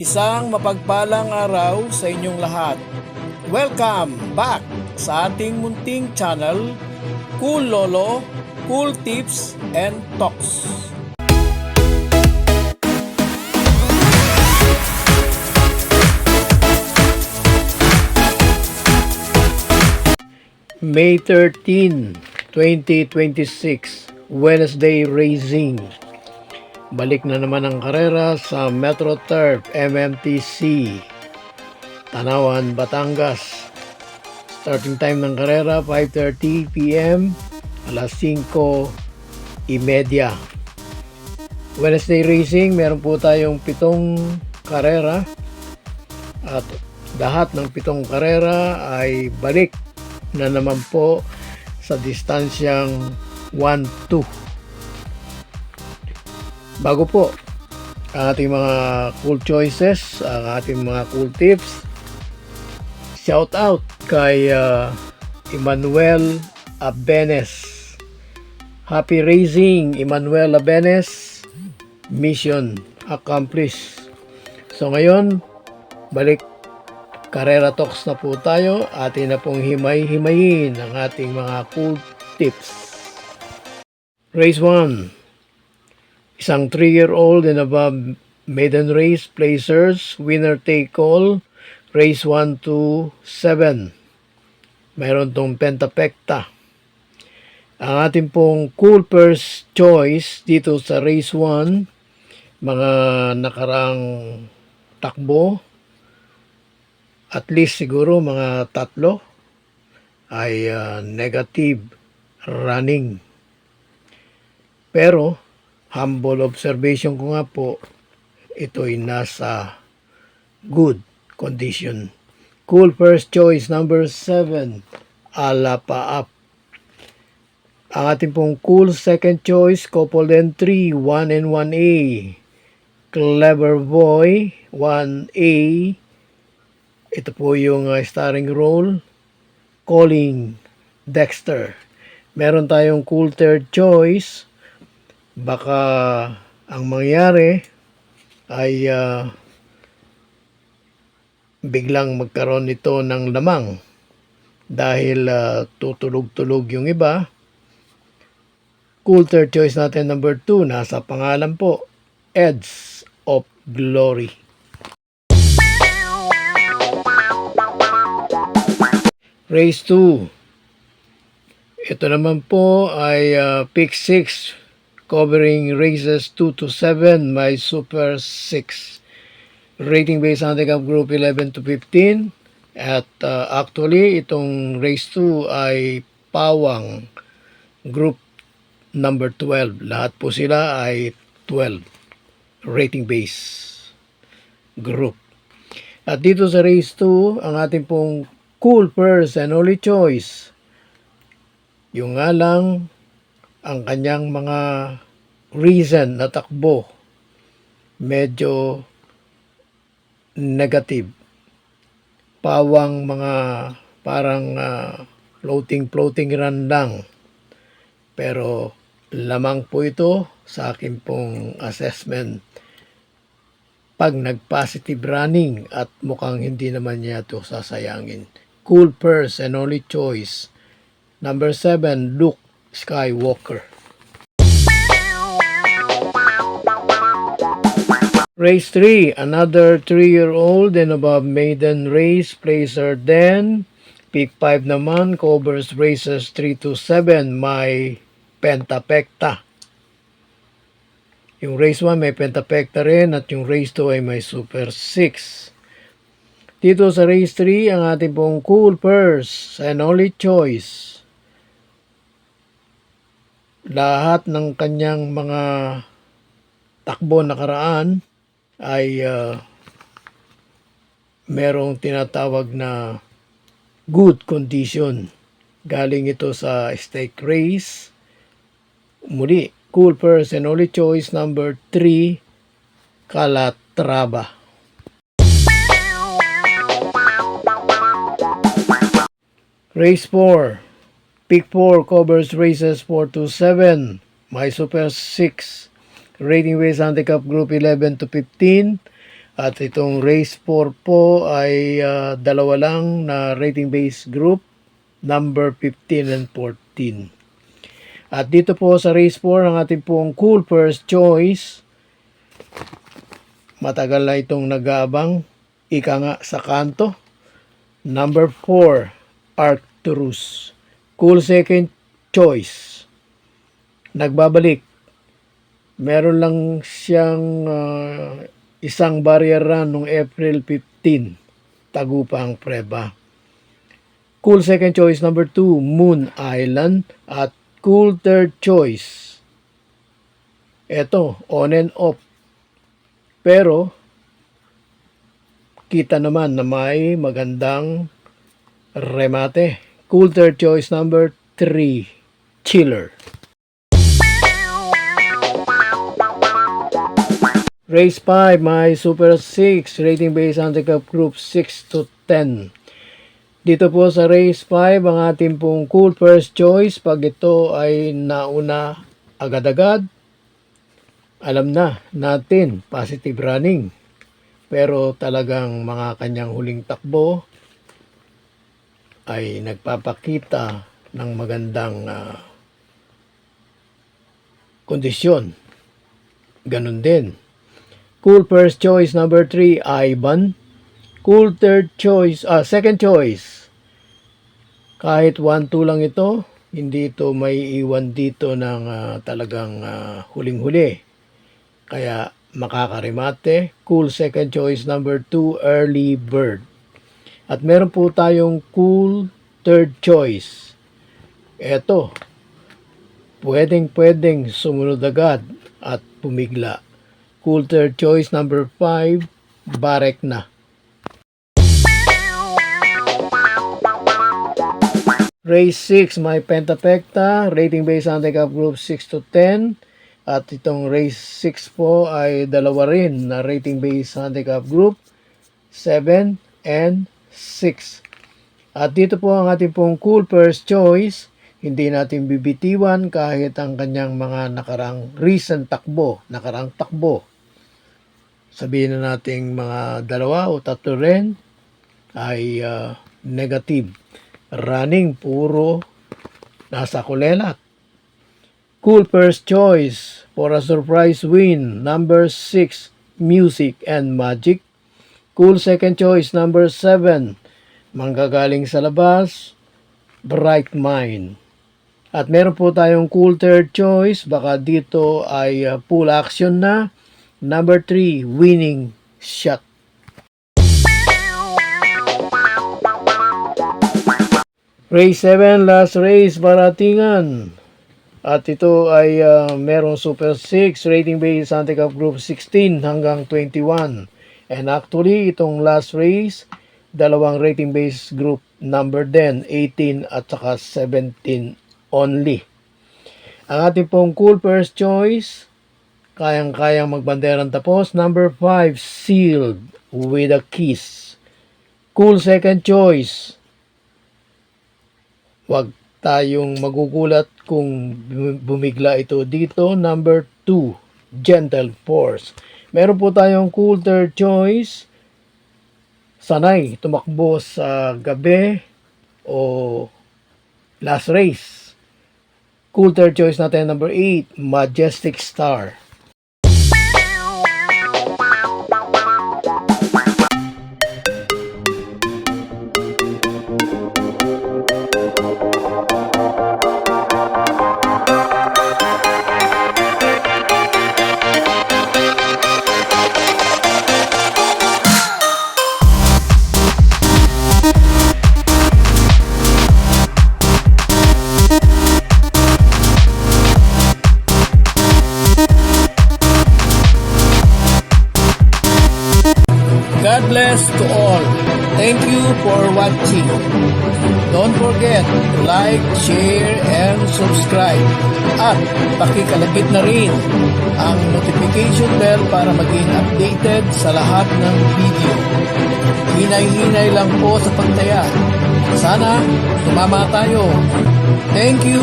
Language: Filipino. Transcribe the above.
Isang mapagpalang araw sa inyong lahat. Welcome back sa ating munting channel, Cool Lolo, Cool Tips and Talks. May 13, 2026, Wednesday Racing. Balik na naman ang karera sa Metro Turf MMTC, Tanawan, Batangas. Starting time ng karera 5:30 PM, alas 5:30. Wednesday Racing, meron po tayong 7 karera at lahat ng 7 karera ay balik na naman po sa distansyang 1-2. Bago po ang ating mga cool choices, ang ating mga cool tips, shout out kay Emmanuel Abenes. Happy racing, Emmanuel Abenes. Mission accomplished. So ngayon, balik Carrera Talks na po tayo. Atin na pong himay-himayin ang ating mga cool tips. Race 1. Isang 3-year-old and above maiden race placers, winner take all, race 1 to 7. Mayroon tong pentapekta. Ang ating pong cool first choice dito sa race 1, mga nakarang takbo, at least siguro mga 3 ay negative running. Pero humble observation ko nga po, ito'y nasa good condition. Cool first choice number 7, Alapa Up. Ang ating pong cool second choice, coupled entry 1 and 1A. Clever Boy 1A. Ito po yung starring role, Calling Dexter. Meron tayong cool third choice. Baka ang mangyari ay biglang magkaroon nito ng lamang dahil tutulog-tulog yung iba. Cool third choice natin number 2, nasa pangalan po, Edge of Glory. Race 2. Ito naman po ay pick 6, covering races 2 to 7, my Super 6. Rating based handicap group 11 to 15. At actually, itong race 2 ay pawang group number 12. Lahat po sila ay 12 rating base group. At dito sa race 2, ang ating pong cool first and only choice, yung nga lang ang kanyang mga reason na takbo medyo negative. Pawang mga parang floating run lang. Pero lamang po ito sa akin pong assessment pag nag-positive running at mukhang hindi naman niya ito sasayangin. Cool first and only choice number 7, Luke Skywalker. Race 3, another 3-year-old and above maiden race placer then. Pick 5 naman, covers races 3 to 7, may pentapekta. Yung race 1 may pentapekta rin at yung race 2 ay may Super 6. Dito sa race 3, ang ating pong cool first and only choice, lahat ng kanyang mga takbo nakaraan ay merong tinatawag na good condition. Galing ito sa stake race. Muli, cool first and only choice number 3, Calatrava. Race 4. Pick 4 covers races 4 to 7. My Super 6. Rating based handicap group 11 to 15. At itong race 4 po ay dalawa lang na rating base group, number 15 and 14. At dito po sa race 4, ang ating pong cool first choice, matagal na itong nag-aabang, ika nga sa kanto, number 4, Arcturus. Cool second choice, nagbabalik. Meron lang siyang isang barrier run noong April 15, tagupa ang preba. Cool second choice number 2, Moon Island. At cool third choice, eto, on and off. Pero, kita naman na may magandang remate. Cool third choice number 3, Chiller. Race 5, may Super 6, rating base handicap group 6 to 10. Dito po sa race 5, ang ating pong cool first choice, pag ito ay nauna agad-agad, alam na natin, positive running. Pero talagang mga kanyang huling takbo ay nagpapakita ng magandang kondisyon. Ganun din. Cool first choice number 3, Ivan. Cool third choice, second choice. Kahit 1-2 lang ito, hindi ito may iwan dito ng talagang huling-huli. Kaya makakarimate. Cool second choice number 2, Early Bird. At meron po tayong cool third choice. Eto, pwedeng sumunod agad at pumigla. Cool third choice number 5, Barek na. Race 6, may Pentapecta, rating base handicap group 6 to 10. At itong race 6 po ay dalawa rin na rating base handicap group 7 and 6. At dito po ang ating pong cool first choice, hindi natin bibitiwan kahit ang kanyang mga nakarang recent takbo, sabihin na nating mga 2 o 3 rin ay negative. Running, puro nasa kulelat. Cool first choice for a surprise win, number 6, Music and Magic. Cool second choice number 7, manggagaling sa labas, Bright Mind. At meron po tayong cool third choice, baka dito ay full action na, number 3, Winning Shot. Race 7, last race, Baratingan. At ito ay merong Super 6, rating base handicap group 16 hanggang 21. And actually, itong last race, dalawang rating base group number 10, 18 at saka 17 only. Ang ating pong cool first choice, kayang-kayang magbanderang tapos, number 5, Sealed with a Kiss. Cool second choice, wag tayong magugulat kung bumigla ito dito, number 2, Gentle Force. Meron po tayong cool third choice, sanay tumakbo sa gabi o last race. Cool third choice natin, number 8, Majestic Star. God bless to all. Thank you for watching. Don't forget to like, share, and subscribe. At pakikalagit na rin ang notification bell para maging updated sa lahat ng video. Hinay-hinay lang po sa pagtaya. Sana tumama tayo. Thank you!